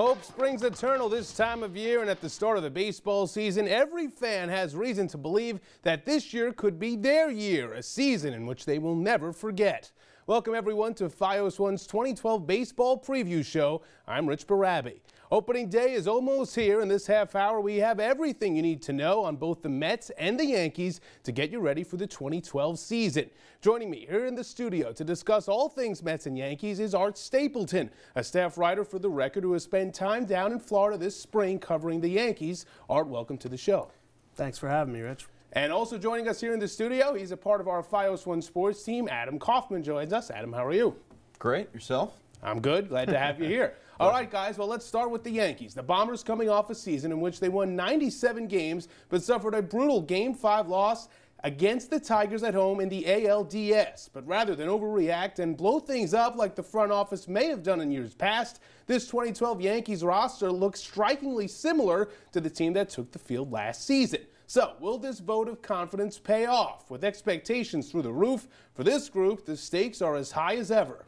Hope springs eternal this time of year, and at the start of the baseball season, every fan has reason to believe that this year could be their year, a season in which they will never forget. Welcome everyone to Fios One's 2012 Baseball Preview Show. I'm Rich Barabi. Opening day is almost here. In this half hour, we have everything you need to know on both the Mets and the Yankees to get you ready for the 2012 season. Joining me here in the studio to discuss all things Mets and Yankees is Art Stapleton, a staff writer for The Record who has spent time down in Florida this spring covering the Yankees. Art, welcome to the show. Thanks for having me, Rich. And also joining us here in the studio, he's a part of our Fios One sports team. Adam Kaufman joins us. Adam, how are you? Great. Yourself? I'm good. Glad to have you here. All right, guys, well, let's start with the Yankees. The Bombers coming off a season in which they won 97 games but suffered a brutal Game 5 loss against the Tigers at home in the ALDS. But rather than overreact and blow things up like the front office may have done in years past, this 2012 Yankees roster looks strikingly similar to the team that took the field last season. So, will this vote of confidence pay off? With expectations through the roof, for this group, the stakes are as high as ever.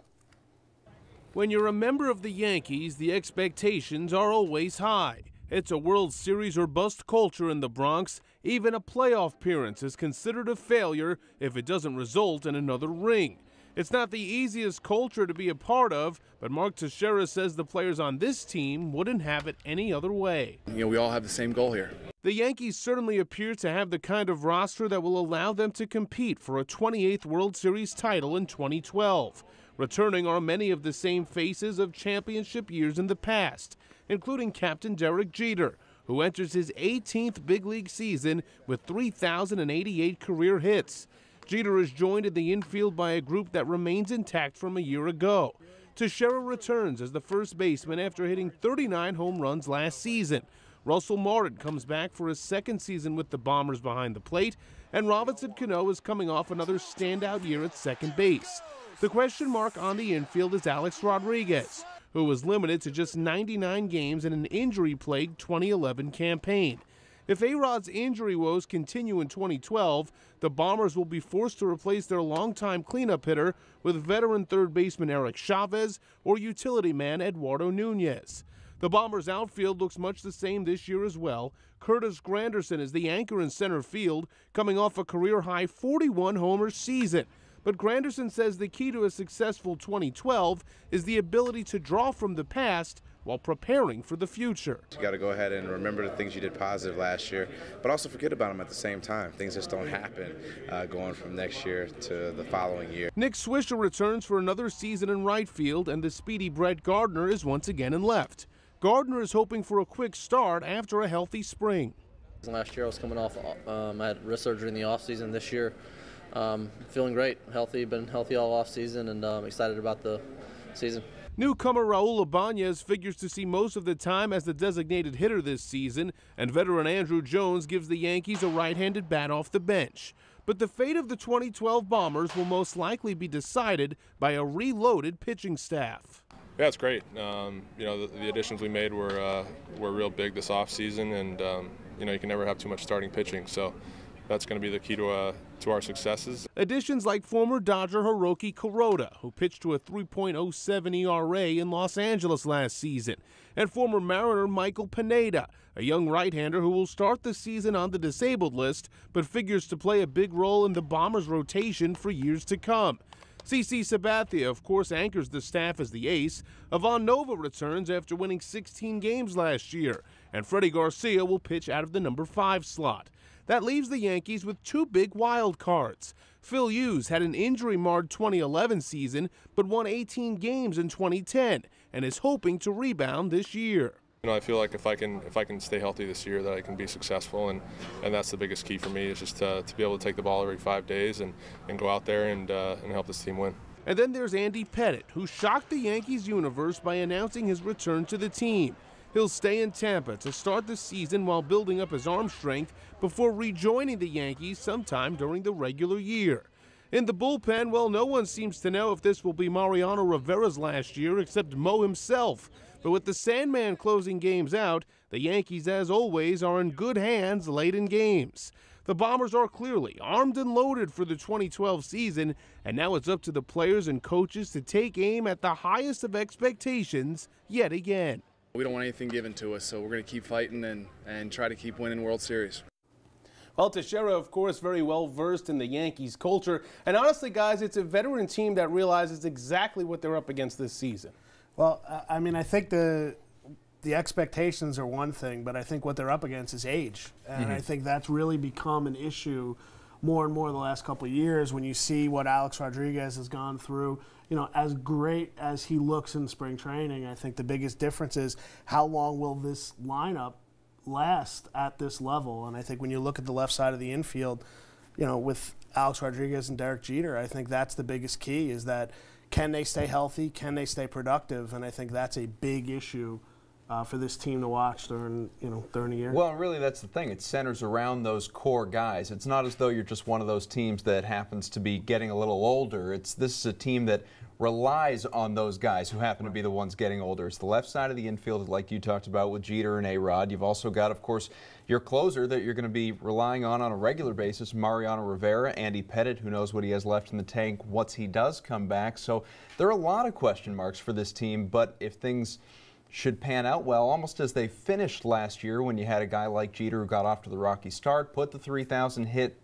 When you're a member of the Yankees, the expectations are always high. It's a World Series or bust culture in the Bronx. Even a playoff appearance is considered a failure if it doesn't result in another ring. It's not the easiest culture to be a part of, but Mark Teixeira says the players on this team wouldn't have it any other way. We all have the same goal here. The Yankees certainly appear to have the kind of roster that will allow them to compete for a 28th World Series title in 2012. Returning are many of the same faces of championship years in the past, including Captain Derek Jeter, who enters his 18th big league season with 3,088 career hits. Jeter is joined in the infield by a group that remains intact from a year ago. Teixeira returns as the first baseman after hitting 39 home runs last season. Russell Martin comes back for his second season with the Bombers behind the plate, and Robinson Cano is coming off another standout year at second base. The question mark on the infield is Alex Rodriguez, who was limited to just 99 games in an injury-plagued 2011 campaign. If A-Rod's injury woes continue in 2012, the Bombers will be forced to replace their longtime cleanup hitter with veteran third baseman Eric Chavez or utility man Eduardo Nunez. The Bombers' outfield looks much the same this year as well. Curtis Granderson is the anchor in center field, coming off a career-high 41-homer season. But Granderson says the key to a successful 2012 is the ability to draw from the past while preparing for the future. You got to go ahead and remember the things you did positive last year, but also forget about them at the same time. Things just don't happen going from next year to the following year. Nick Swisher returns for another season in right field, and the speedy Brett Gardner is once again in left. Gardner is hoping for a quick start after a healthy spring. Last year I was coming off, I had wrist surgery in the offseason. This year, feeling great, healthy, been healthy all offseason, and excited about the season. Newcomer Raul Ibanez figures to see most of the time as the designated hitter this season, and veteran Andrew Jones gives the Yankees a right-handed bat off the bench. But the fate of the 2012 Bombers will most likely be decided by a reloaded pitching staff. Yeah, it's great. The additions we made were real big this offseason, and you can never have too much starting pitching. So that's going to be the key to our successes. Additions like former Dodger Hiroki Kuroda, who pitched to a 3.07 ERA in Los Angeles last season, and former Mariner Michael Pineda, a young right-hander who will start the season on the disabled list, but figures to play a big role in the Bombers' rotation for years to come. CC Sabathia, of course, anchors the staff as the ace. Ivan Nova returns after winning 16 games last year, and Freddie Garcia will pitch out of the number 5 slot. That leaves the Yankees with two big wild cards. Phil Hughes had an injury-marred 2011 season, but won 18 games in 2010, and is hoping to rebound this year. I feel like if I can stay healthy this year, that I can be successful, and that's the biggest key for me, is just to be able to take the ball every 5 days and go out there and help this team win. And then there's Andy Pettitte, who shocked the Yankees universe by announcing his return to the team. He'll stay in Tampa to start the season while building up his arm strength before rejoining the Yankees sometime during the regular year. In the bullpen, well, no one seems to know if this will be Mariano Rivera's last year except Mo himself. But with the Sandman closing games out, the Yankees, as always, are in good hands late in games. The Bombers are clearly armed and loaded for the 2012 season, and now it's up to the players and coaches to take aim at the highest of expectations yet again. We don't want anything given to us, so we're going to keep fighting and try to keep winning World Series. Well, Teixeira, of course, very well versed in the Yankees culture. And honestly, guys, it's a veteran team that realizes exactly what they're up against this season. Well, I mean, I think the expectations are one thing, but I think what they're up against is age. And I think that's really become an issue more and more the last couple of years when you see what Alex Rodriguez has gone through. You know, as great as he looks in spring training, I think the biggest difference is how long will this lineup last at this level. And I think when you look at the left side of the infield, you know, with Alex Rodriguez and Derek Jeter, I think that's the biggest key, is that can they stay healthy, can they stay productive? And I think that's a big issue for this team to watch during the year. Well, really, that's the thing. It centers around those core guys. It's not as though you're just one of those teams that happens to be getting a little older. This is a team that relies on those guys who happen to be the ones getting older. It's the left side of the infield, like you talked about with Jeter and A-Rod. You've also got, of course, your closer that you're going to be relying on a regular basis, Mariano Rivera, Andy Pettitte, who knows what he has left in the tank once he does come back. So there are a lot of question marks for this team, but if things should pan out well, almost as they finished last year when you had a guy like Jeter who got off to the rocky start, put the 3,000 hit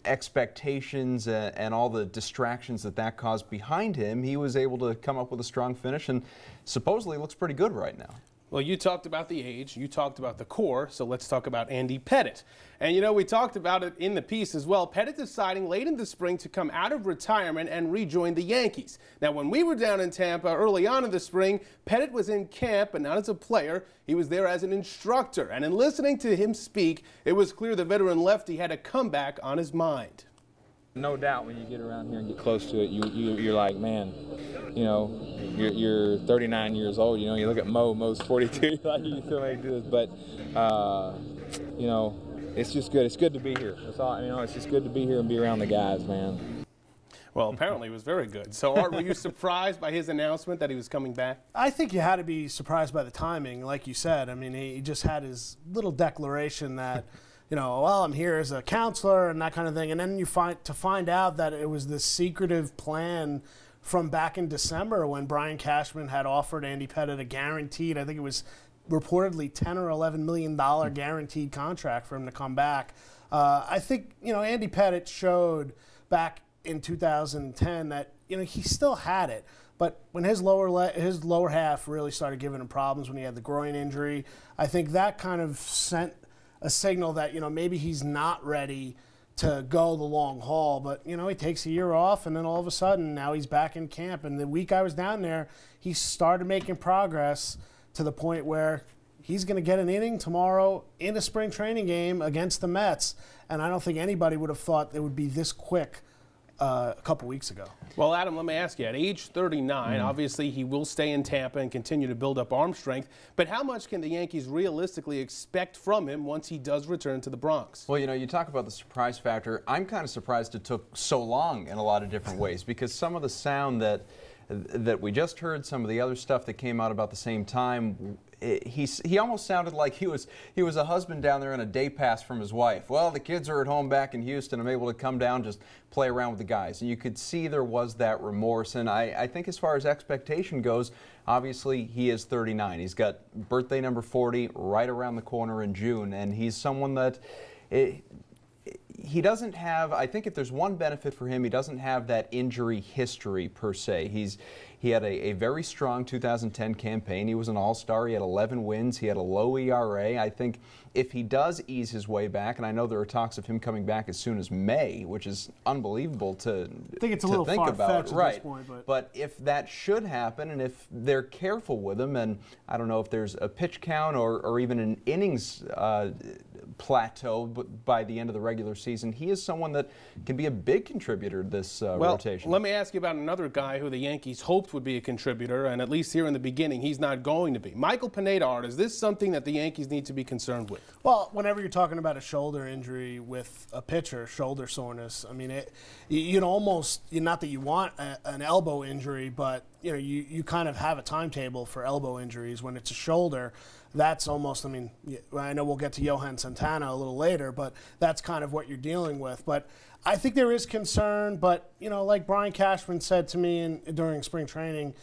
expectations and all the distractions that caused behind him, he was able to come up with a strong finish and supposedly looks pretty good right now. Well, you talked about the age, you talked about the core, so let's talk about Andy Pettitte. And, you know, we talked about it in the piece as well. Pettitte deciding late in the spring to come out of retirement and rejoin the Yankees. Now, when we were down in Tampa early on in the spring, Pettitte was in camp, but not as a player. He was there as an instructor. And in listening to him speak, it was clear the veteran lefty had a comeback on his mind. No doubt when you get around here and get close to it, you're like, man, you know, you're 39 years old. You know, you look at Mo's 42, you're like, you still ain't do this. But, you know, it's just good. It's good to be here. That's all. You know, it's just good to be here and be around the guys, man. Well, apparently it was very good. So, Art, were you surprised by his announcement that he was coming back? I think you had to be surprised by the timing, like you said. I mean, he just had his little declaration that, you know, well, I'm here as a counselor and that kind of thing. And then you find out that it was this secretive plan from back in December when Brian Cashman had offered Andy Pettitte a guaranteed, I think it was reportedly $10 or $11 million guaranteed contract for him to come back. I think, you know, Andy Pettitte showed back in 2010 that, you know, he still had it. But when his lower half really started giving him problems when he had the groin injury, I think that kind of sent a signal that, you know, maybe he's not ready to go the long haul. But, you know, he takes a year off, and then all of a sudden now he's back in camp. And the week I was down there, he started making progress to the point where he's going to get an inning tomorrow in a spring training game against the Mets. And I don't think anybody would have thought it would be this quick a couple weeks ago. Well, Adam, let me ask you, at age 39, obviously he will stay in Tampa and continue to build up arm strength, but how much can the Yankees realistically expect from him once he does return to the Bronx? Well, you know, you talk about the surprise factor. I'm kind of surprised it took so long in a lot of different ways, because some of the sound that we just heard, some of the other stuff that came out about the same time, he almost sounded like he was a husband down there on a day pass from his wife. Well, the kids are at home back in Houston. I'm able to come down, just play around with the guys. And you could see there was that remorse. And I think as far as expectation goes, obviously he is 39. He's got birthday number 40 right around the corner in June. And he's someone that he doesn't have, I think if there's one benefit for him, he doesn't have that injury history per se. He had a very strong 2010 campaign. He was an all-star. He had 11 wins. He had a low ERA. I think if he does ease his way back, and I know there are talks of him coming back as soon as May, which is unbelievable to think it's a little far-fetched at this point. But if that should happen, and if they're careful with him, and I don't know if there's a pitch count or even an innings plateau by the end of the regular season, he is someone that can be a big contributor to this rotation. Let me ask you about another guy who the Yankees hoped would be a contributor, and at least here in the beginning, he's not going to be. Michael Pineda, Art, is this something that the Yankees need to be concerned with? Well, whenever you're talking about a shoulder injury with a pitcher, shoulder soreness, I mean, you'd almost, not that you want an elbow injury, but you kind of have a timetable for elbow injuries. When it's a shoulder, that's almost, I mean, I know we'll get to Johan Santana a little later, but that's kind of what you're dealing with. But I think there is concern, but, like Brian Cashman said to me during spring training,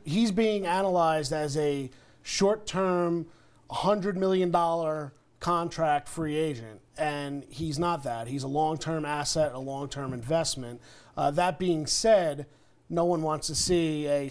he's being analyzed as a short-term, $100 million contract free agent, and he's not that. He's a long-term asset, a long-term investment. That being said, no one wants to see a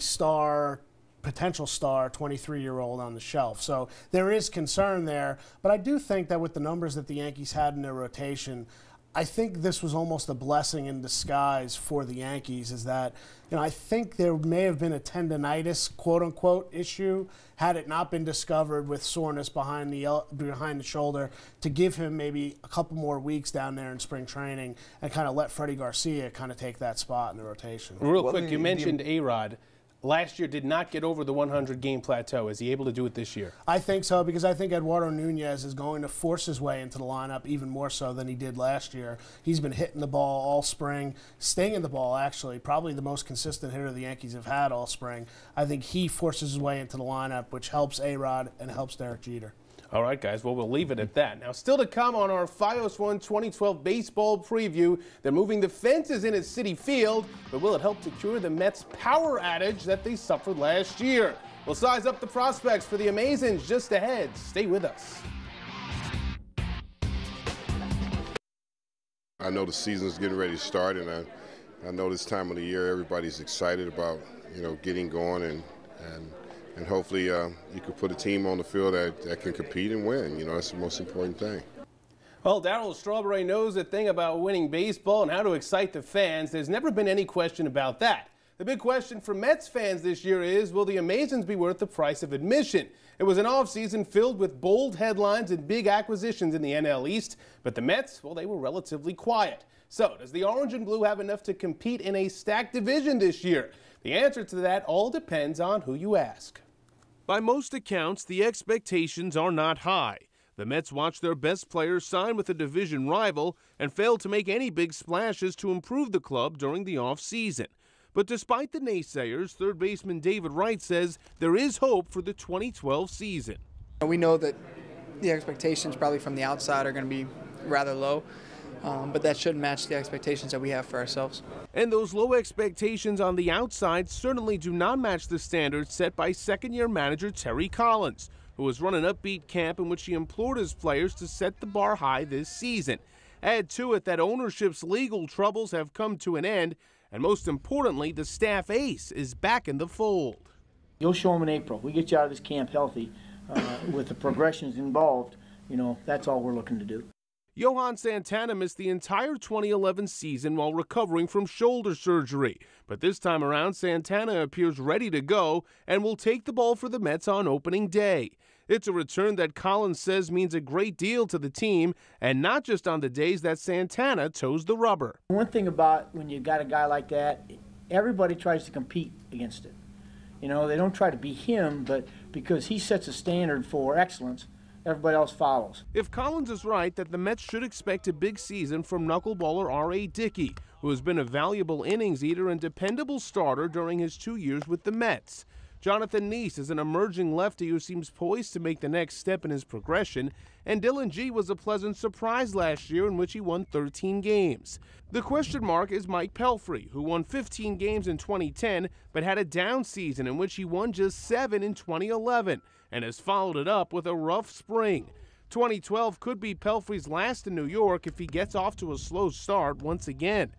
potential star 23-year-old on the shelf. So there is concern there, but I do think that with the numbers that the Yankees had in their rotation, I think this was almost a blessing in disguise for the Yankees, is that, I think there may have been a tendonitis, quote-unquote, issue had it not been discovered with soreness behind the shoulder, to give him maybe a couple more weeks down there in spring training and kind of let Freddie Garcia kind of take that spot in the rotation. Real quick, you mentioned A-Rod. Last year did not get over the 100-game plateau. Is he able to do it this year? I think so, because I think Eduardo Nunez is going to force his way into the lineup even more so than he did last year. He's been hitting the ball all spring, stinging the ball, actually, probably the most consistent hitter the Yankees have had all spring. I think he forces his way into the lineup, which helps A-Rod and helps Derek Jeter. All right, guys, well, we'll leave it at that. Now, still to come on our Fios One 2012 baseball preview, they're moving the fences in at Citi Field, but will it help to cure the Mets' power outage that they suffered last year? We'll size up the prospects for the Amazons just ahead. Stay with us. I know the season's getting ready to start, and I know this time of the year everybody's excited about, getting going and hopefully you can put a team on the field that can compete and win. That's the most important thing. Well, Darryl Strawberry knows a thing about winning baseball and how to excite the fans. There's never been any question about that. The big question for Mets fans this year is, will the Amazons be worth the price of admission? It was an offseason filled with bold headlines and big acquisitions in the NL East, but the Mets, well, they were relatively quiet. So, does the Orange and Blue have enough to compete in a stacked division this year? The answer to that all depends on who you ask. By most accounts, the expectations are not high. The Mets watched their best players sign with a division rival and failed to make any big splashes to improve the club during the offseason. But despite the naysayers, third baseman David Wright says there is hope for the 2012 season. We know that the expectations probably from the outside are going to be rather low. But that shouldn't match the expectations that we have for ourselves. And those low expectations on the outside certainly do not match the standards set by second-year manager Terry Collins, who has run an upbeat camp in which he implored his players to set the bar high this season. Add to it that ownership's legal troubles have come to an end, and most importantly, the staff ace is back in the fold. You'll show them in April. We get you out of this camp healthy with the progressions involved. That's all we're looking to do. Johan Santana missed the entire 2011 season while recovering from shoulder surgery. But this time around, Santana appears ready to go and will take the ball for the Mets on opening day. It's a return that Collins says means a great deal to the team, and not just on the days that Santana toes the rubber. One thing about when you got a guy like that, everybody tries to compete against it. They don't try to be him, but because he sets a standard for excellence, everybody else follows. If Collins is right that the Mets should expect a big season from knuckleballer R.A. Dickey, who has been a valuable innings eater and dependable starter during his 2 years with the Mets. Jonathan Neese is an emerging lefty who seems poised to make the next step in his progression, and Dylan Gee was a pleasant surprise last year in which he won 13 games. The question mark is Mike Pelfrey, who won 15 games in 2010 but had a down season in which he won just 7 in 2011. And has followed it up with a rough spring. 2012 could be Pelfrey's last in New York if he gets off to a slow start once again.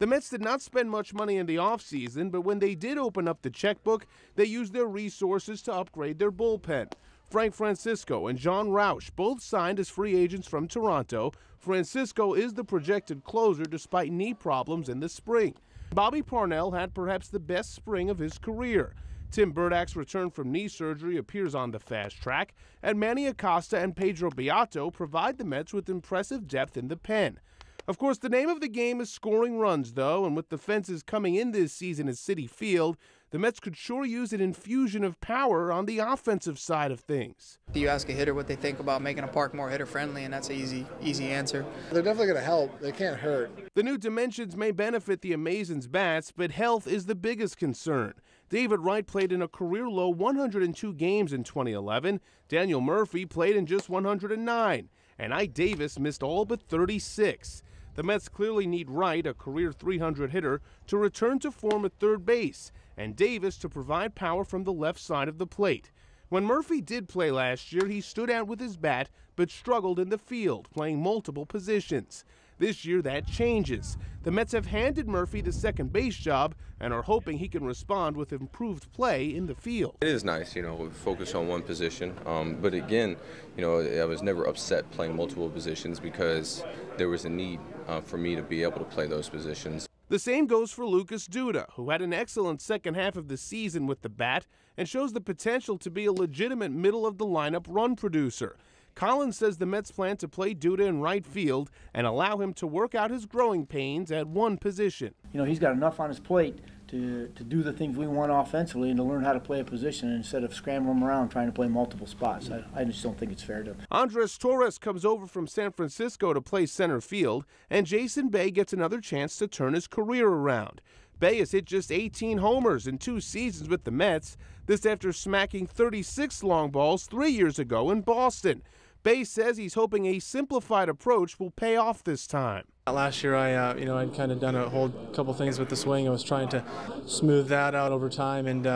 The Mets did not spend much money in the offseason, but when they did open up the checkbook, they used their resources to upgrade their bullpen. Frank Francisco and John Rauch both signed as free agents from Toronto. Francisco is the projected closer despite knee problems in the spring. Bobby Parnell had perhaps the best spring of his career. Tim Burdak's return from knee surgery appears on the fast track, and Manny Acosta and Pedro Beato provide the Mets with impressive depth in the pen. Of course, the name of the game is scoring runs, though, and with the fences coming in this season at Citi Field, the Mets could sure use an infusion of power on the offensive side of things. You ask a hitter what they think about making a park more hitter-friendly, and that's an easy answer. They're definitely going to help. They can't hurt. The new dimensions may benefit the Amazons' bats, but health is the biggest concern. David Wright played in a career-low 102 games in 2011. Daniel Murphy played in just 109. And Ike Davis missed all but 36. The Mets clearly need Wright, a career .300 hitter, to return to form at third base, and Davis to provide power from the left side of the plate. When Murphy did play last year, he stood out with his bat but struggled in the field, playing multiple positions. This year, that changes. The Mets have handed Murphy the second base job and are hoping he can respond with improved play in the field. It is nice, we focus on one position. But again, I was never upset playing multiple positions because there was a need for me to be able to play those positions. The same goes for Lucas Duda, who had an excellent second half of the season with the bat and shows the potential to be a legitimate middle-of-the-lineup run producer. Collins says the Mets plan to play Duda in right field and allow him to work out his growing pains at one position. He's got enough on his plate to do the things we want offensively and to learn how to play a position instead of scrambling around trying to play multiple spots. I just don't think it's fair to him. Andres Torres comes over from San Francisco to play center field, and Jason Bay gets another chance to turn his career around. Bay has hit just 18 homers in 2 seasons with the Mets, this after smacking 36 long balls 3 years ago in Boston. Bay says he's hoping a simplified approach will pay off this time. Last year, I'd kind of done a whole couple things with the swing. I was trying to smooth that out over time, and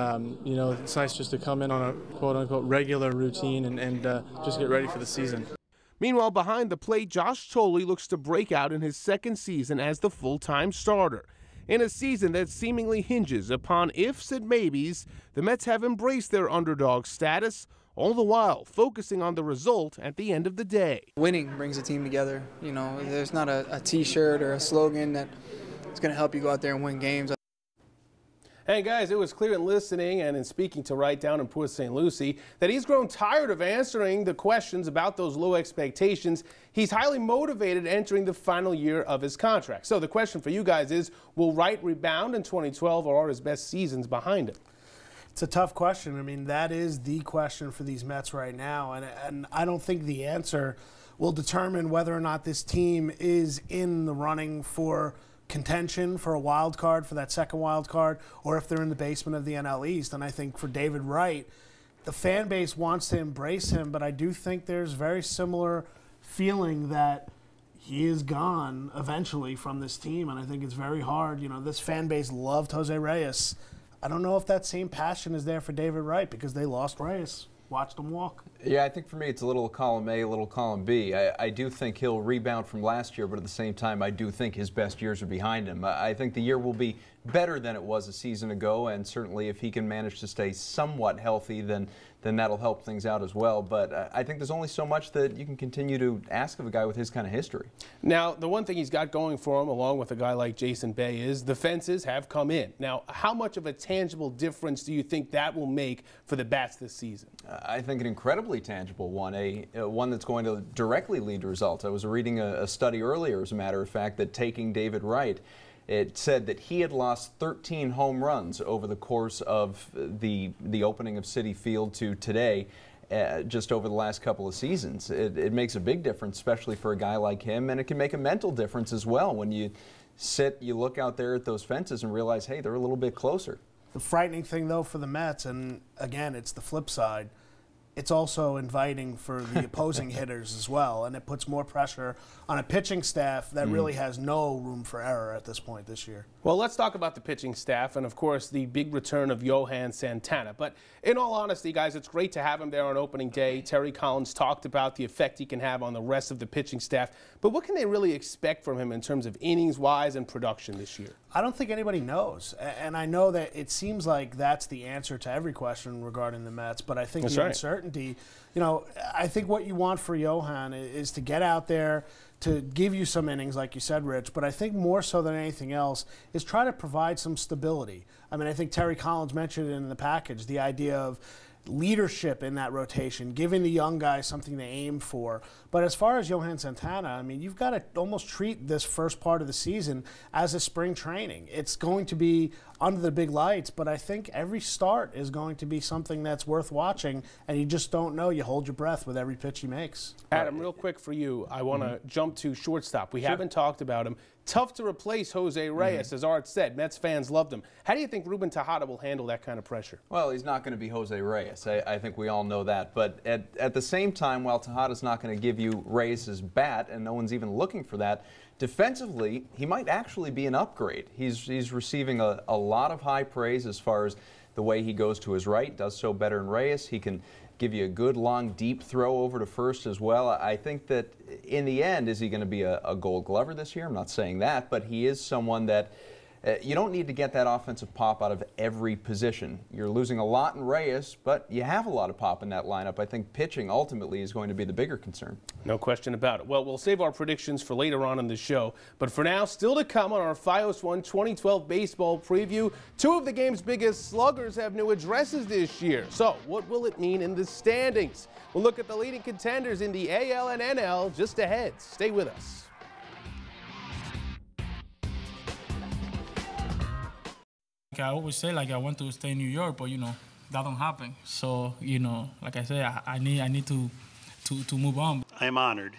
it's nice just to come in on a quote-unquote regular routine and just get ready for the season. Meanwhile, behind the plate, Josh Thole looks to break out in his second season as the full-time starter. In a season that seemingly hinges upon ifs and maybes, the Mets have embraced their underdog status, all the while focusing on the result at the end of the day. Winning brings a team together. There's not a T-shirt or a slogan that is going to help you go out there and win games. Hey guys, it was clear in listening and in speaking to Wright down in Port St. Lucie that he's grown tired of answering the questions about those low expectations. He's highly motivated entering the final year of his contract. So the question for you guys is, will Wright rebound in 2012 or are his best seasons behind him? It's a tough question. I mean, that is the question for these Mets right now, and I don't think the answer will determine whether or not this team is in the running for contention for a wild card, for that second wild card, or if they're in the basement of the NL East. And I think for David Wright, the fan base wants to embrace him, but I do think there's very similar feeling that he is gone eventually from this team, and I think it's very hard. This fan base loved Jose Reyes. I don't know if that same passion is there for David Wright because they lost Reyes. Watched him walk. Yeah, I think for me it's a little column A, a little column B. I do think he'll rebound from last year, but at the same time I do think his best years are behind him. I think the year will be better than it was a season ago, and certainly if he can manage to stay somewhat healthy, then that'll help things out as well. But I think there's only so much that you can continue to ask of a guy with his kind of history. Now, the one thing he's got going for him, along with a guy like Jason Bay, is the fences have come in. Now, how much of a tangible difference do you think that will make for the bats this season? I think an incredibly tangible one, one that's going to directly lead to results. I was reading a study earlier, as a matter of fact, that taking David Wright, it said that he had lost 13 home runs over the course of the opening of Citi Field to today, just over the last couple of seasons. It makes a big difference, especially for a guy like him, and it can make a mental difference as well when you you look out there at those fences and realize, hey, they're a little bit closer. The frightening thing, though, for the Mets, and again, it's the flip side, it's also inviting for the opposing hitters as well, and it puts more pressure on a pitching staff that really has no room for error at this point this year. Well, let's talk about the pitching staff and, of course, the big return of Johan Santana. But in all honesty, guys, it's great to have him there on opening day. Terry Collins talked about the effect he can have on the rest of the pitching staff. But what can they really expect from him in terms of innings-wise and production this year? I don't think anybody knows. And I know that it seems like that's the answer to every question regarding the Mets. But I think the uncertainty, I think what you want for Johan is to get out there, to give you some innings, like you said, Rich, but I think more so than anything else is try to provide some stability. I mean, I think Terry Collins mentioned it in the package, the idea of leadership in that rotation, giving the young guys something to aim for. But as far as Johan Santana, I mean, you've got to almost treat this first part of the season as a spring training. It's going to be under the big lights, but I think every start is going to be something that's worth watching, and you just don't know. You hold your breath with every pitch he makes. Adam, real quick for you, I want to jump to shortstop. We haven't talked about him. Tough to replace Jose Reyes, as Art said. Mets fans loved him. How do you think Ruben Tejada will handle that kind of pressure? Well, he's not going to be Jose Reyes. I think we all know that. But at the same time, while Tejada's not going to give you Reyes' bat, and no one's even looking for that, defensively, he might actually be an upgrade. He's receiving a lot of high praise as far as the way he goes to his right, does so better than Reyes. He can give you a good, long, deep throw over to first as well. I think that in the end, is he going to be a Gold Glover this year? I'm not saying that, but he is someone that you don't need to get that offensive pop out of every position. You're losing a lot in Reyes, but you have a lot of pop in that lineup. I think pitching ultimately is going to be the bigger concern. No question about it. Well, we'll save our predictions for later on in the show. But for now, still to come on our Fios One 2012 baseball preview, two of the game's biggest sluggers have new addresses this year. So what will it mean in the standings? We'll look at the leading contenders in the AL and NL just ahead. Stay with us. I always say, I want to stay in New York, but, that don't happen. So, like I say, I need to move on. I am honored.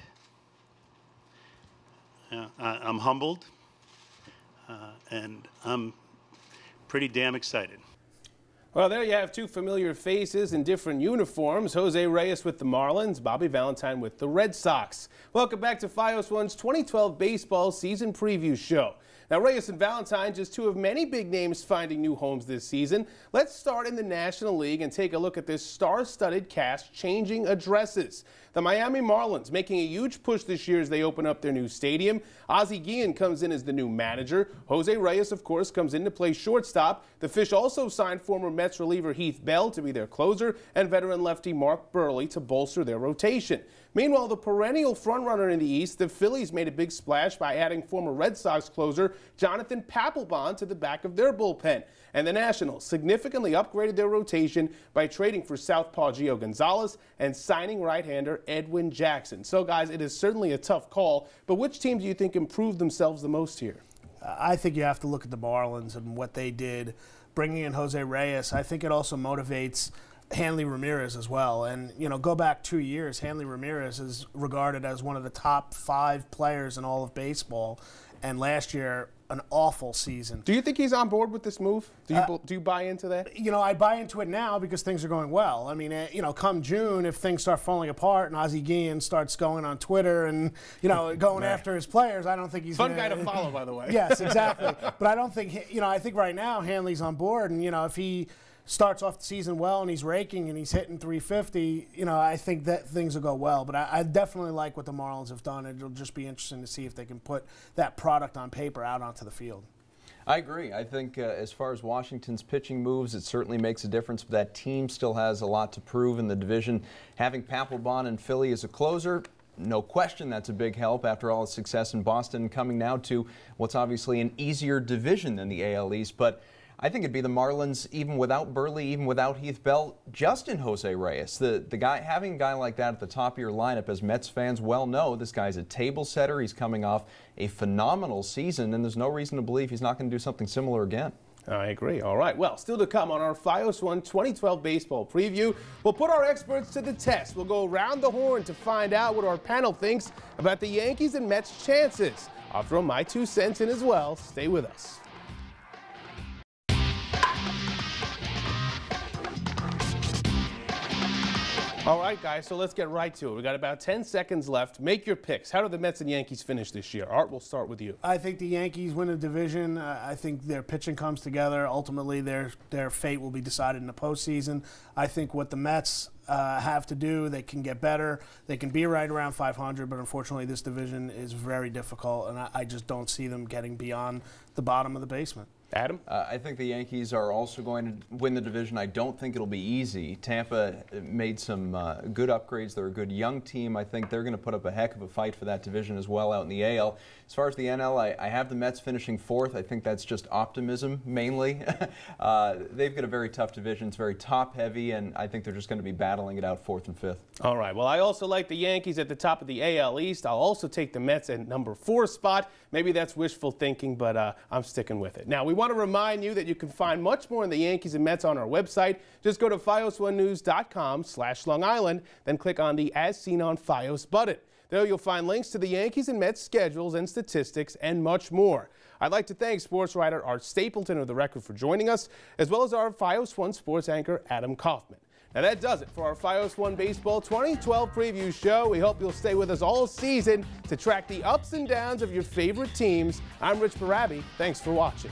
I'm humbled, and I'm pretty damn excited. Well, there you have two familiar faces in different uniforms. Jose Reyes with the Marlins, Bobby Valentine with the Red Sox. Welcome back to Fios One's 2012 baseball season preview show. Now, Reyes and Valentine, just two of many big names finding new homes this season. Let's start in the National League and take a look at this star-studded cast changing addresses. The Miami Marlins making a huge push this year as they open up their new stadium. Ozzie Guillen comes in as the new manager. Jose Reyes, of course, comes in to play shortstop. The Fish also signed former Mets reliever Heath Bell to be their closer and veteran lefty Mark Burley to bolster their rotation. Meanwhile, the perennial frontrunner in the East, the Phillies made a big splash by adding former Red Sox closer Jonathan Papelbon to the back of their bullpen. And the Nationals significantly upgraded their rotation by trading for southpaw Gio Gonzalez and signing right-hander Edwin Jackson. So, guys, it is certainly a tough call, but which team do you think improved themselves the most here? I think you have to look at the Marlins and what they did, bringing in Jose Reyes. I think it also motivates Hanley Ramirez as well. And, go back 2 years, Hanley Ramirez is regarded as one of the top 5 players in all of baseball. And last year, an awful season. Do you think he's on board with this move? Do you buy into that? I buy into it now because things are going well. I mean, come June, if things start falling apart and Ozzie Guillen starts going on Twitter and, going after his players, I don't think he's fun guy to follow, by the way. Yes, exactly. But I don't think, I think right now Hanley's on board, and, if he starts off the season well and he's raking and he's hitting 350, I think that things will go well. But I definitely like what the Marlins have done. It'll just be interesting to see if they can put that product on paper out onto the field. I agree. I think as far as Washington's pitching moves, it certainly makes a difference. But that team still has a lot to prove in the division. Having Papelbon in Philly as a closer, no question that's a big help after all the success in Boston, coming now to what's obviously an easier division than the AL East. But I think it'd be the Marlins, even without Burley, even without Heath Bell, just in Jose Reyes. The guy, having a guy like that at the top of your lineup, as Mets fans well know, this guy's a table setter. He's coming off a phenomenal season, and there's no reason to believe he's not going to do something similar again. I agree. All right. Well, still to come on our Fios One 2012 baseball preview, we'll put our experts to the test. We'll go around the horn to find out what our panel thinks about the Yankees and Mets' chances. I'll throw my 2 cents in as well. Stay with us. All right, guys, so let's get right to it. We got about 10 seconds left. Make your picks. How do the Mets and Yankees finish this year? Art, we'll start with you. I think the Yankees win the division. I think their pitching comes together. Ultimately, their fate will be decided in the postseason. I think what the Mets have to do, they can get better. They can be right around 500, but unfortunately, this division is very difficult, and I just don't see them getting beyond the bottom of the basement. Adam? I think the Yankees are also going to win the division. I don't think it'll be easy. Tampa made some good upgrades. They're a good young team. I think they're going to put up a heck of a fight for that division as well out in the AL. As far as the NL, I have the Mets finishing 4th. I think that's just optimism, mainly. They've got a very tough division. It's very top-heavy, and I think they're just going to be battling it out 4th and 5th. All right. Well, I also like the Yankees at the top of the AL East. I'll also take the Mets at number 4 spot. Maybe that's wishful thinking, but I'm sticking with it. Now, we want to remind you that you can find much more on the Yankees and Mets on our website. Just go to FiosOneNews.com/Long Island, then click on the As Seen on Fios button. There you'll find links to the Yankees and Mets schedules and statistics and much more. I'd like to thank sports writer Art Stapleton of The Record for joining us, as well as our FiOS One sports anchor Adam Kaufman. Now that does it for our FiOS One Baseball 2012 preview show. We hope you'll stay with us all season to track the ups and downs of your favorite teams. I'm Rich Barabi. Thanks for watching.